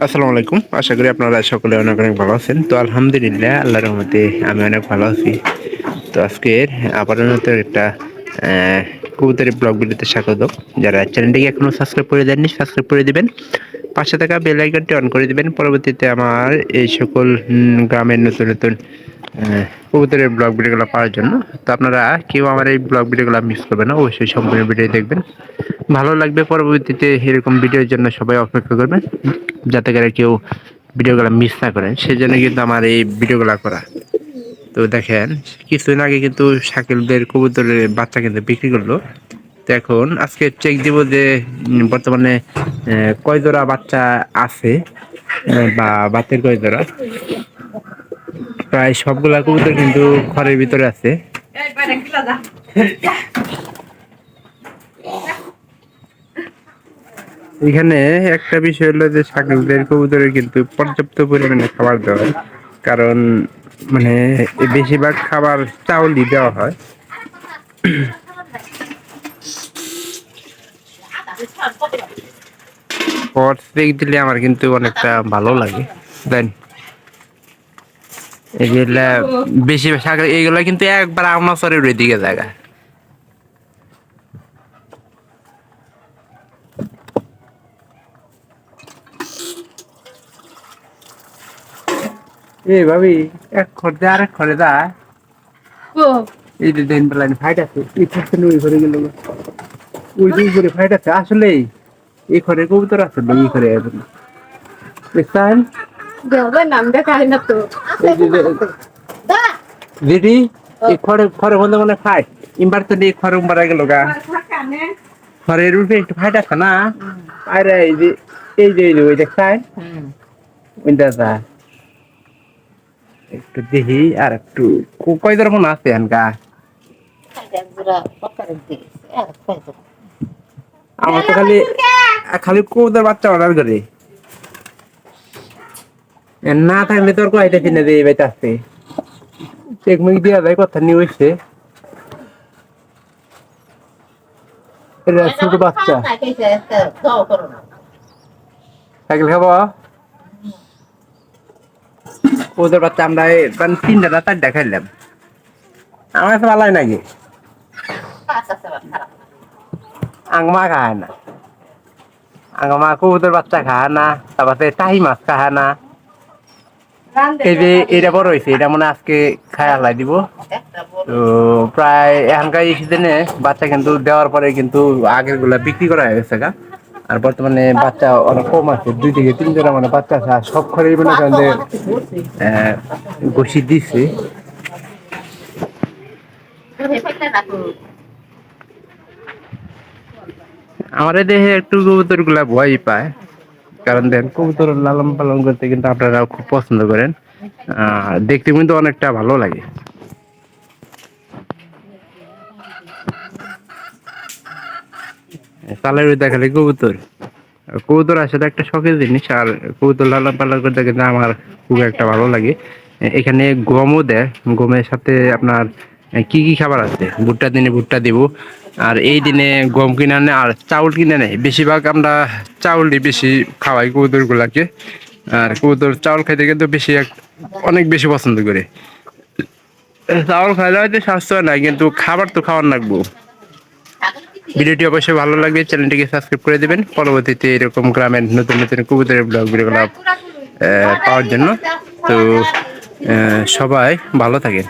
আসসালামু আলাইকুম। আশা করি আপনারা সকলে অনেক অনেক ভালো আছেন। তো আলহামদুলিল্লাহ আল্লাহর রহমতে আমি অনেক ভালো আছি। তো আজকের আবারও নতুন একটা কবুতরের ব্লগ ভিডিওতে স্বাগতম। যারা চ্যানেলটিকে এখনো সাবস্ক্রাইব করে দেননি সাবস্ক্রাইব করে দিবেন। পাশে থাকা বেল আইকনটি অন করে দিবেন। পরবর্তীতে আমার এই সকল গ্রামের নতুন নতুন কবুতরের ব্লগ ভিডিওগুলো পাওয়ার জন্য। তো আপনারা কেউ আমার এই ব্লগ ভিডিওগুলো মিস করবেন না, অবশ্যই সম্পূর্ণ ভিডিও দেখবেন। ভালো লাগবে। পরবর্তীতে এরকম ভিডিওর জন্য সবাই অপেক্ষা করবেন, যাতে করে কেউ ভিডিওগুলো মিস না করেন, সেজন্য কিন্তু আমার এই ভিডিওগুলো করা। তো দেখেন, কিছুদিন আগে কিন্তু শাকিলদের কবুতরের বাচ্চা কিন্তু বিক্রি করলো। তো এখন আজকে চেক দিব যে বর্তমানে কয় জোড়া বাচ্চা আছে, বা বাতের কয় জোড়া। প্রায় সবগুলা কবুতর কিন্তু ঘরের ভিতরে আছে। এখানে একটা বিষয় হলো যে শাকিলদের কবুতরের কিন্তু পর্যাপ্ত পরিমাণে খাবার দেওয়া হয়, কারণ মানে বেশিরভাগ খাবার চাউলই দেওয়া হয়। পট দিলে আমার কিন্তু অনেকটা ভালো লাগে। দেন এগুলা বেশি শাক, এইগুলা কিন্তু একবার আমাসরের দিকে জায়গা। এ ভাবি, এক খরচে আর এক খরে দা এই যে দেন বেলাইন ফাইট আছে, এই ফাইটটা ওই ঘরে গেল, ওই দুই ঘরে ফাইট আছে। আসলে এই ঘরে কবুতর আছে, এই ঘরে দেখছেন নাম দেখায় না তো দিদি, এই খড়ে খড়ে বন্ধ মানে ফাইট ইম্বার তো দিয়ে খড় উম্বার গেল গা। খড়ের উপরে একটু ফাইট আছে না? আরে এই যে ওই দেখছেন ওই দাদা, একটু দেখি আর একটু কয় ধর মনে আছে আনকা। আমার তো খালি খালি কবুতর বাচ্চা অর্ডার করে, না থাকলে তোর কয়টা কিনে দিয়ে বেঁচে আসছে চেক মুখ দিয়া যায়। কথা নিয়ে হইছে ছোট বাচ্চা সাইকেল খাবো ওদের বাচ্চা। আমরা তিনটা না চারটা খাইলাম, আমার কাছে ভালোই নাকি। আংমা খায় না, আংমা কবুতর বাচ্চা খায় না, তারপরে টাহি মাছ খায় না। এই যে এটা বড় হয়েছে, এটা মনে আজকে খায় আলাই দিব। তো প্রায় এখনকার এই সিজনে বাচ্চা কিন্তু দেওয়ার পরে কিন্তু আগের গুলা বিক্রি করা হয়ে গেছে গা। আর বর্তমানে বাচ্চা অনেক কম আছে, 2 থেকে 3 জোড়া মানে বাচ্চা আছে। আর সব ঘরে মনে করেন যে ঘষি দিচ্ছে। আমার দেহে একটু কবুতর গুলা ভয় পায়, কারণ দেখেন কবুতর লালন পালন করতে কিন্তু আপনারা খুব পছন্দ করেন, দেখতে কিন্তু অনেকটা ভালো লাগে। তালের দেখালে কবুতর, কবুতর আসলে একটা শখের জিনিস। আর কবুতর লালন পালন করতে কিন্তু আমার খুব একটা ভালো লাগে। এখানে গমও দেয়, গমের সাথে আপনার কি কি খাবার আছে, ভুট্টা দিনে ভুট্টা দিব, আর এই দিনে গম কিনে আনে আর চাউল কিনে নেয়। বেশিরভাগ আমরা চাউলই বেশি খাওয়াই কবুতর গুলাকে। আর কবুতর চাউল খাইতে কিন্তু অনেক বেশি পছন্দ করে। চাউল খাইলে হয়তো স্বাস্থ্য নাই, কিন্তু খাবার তো খাওয়ার লাগবো। ভিডিওটি অবশ্যই ভালো লাগবে, চ্যানেলটিকে সাবস্ক্রাইব করে দিবেন। পরবর্তীতে এরকম গ্রামের নতুন নতুন কবুতরের ব্লগ ভিডিওগুলো পাওয়ার জন্য। তো সবাই ভালো থাকেন।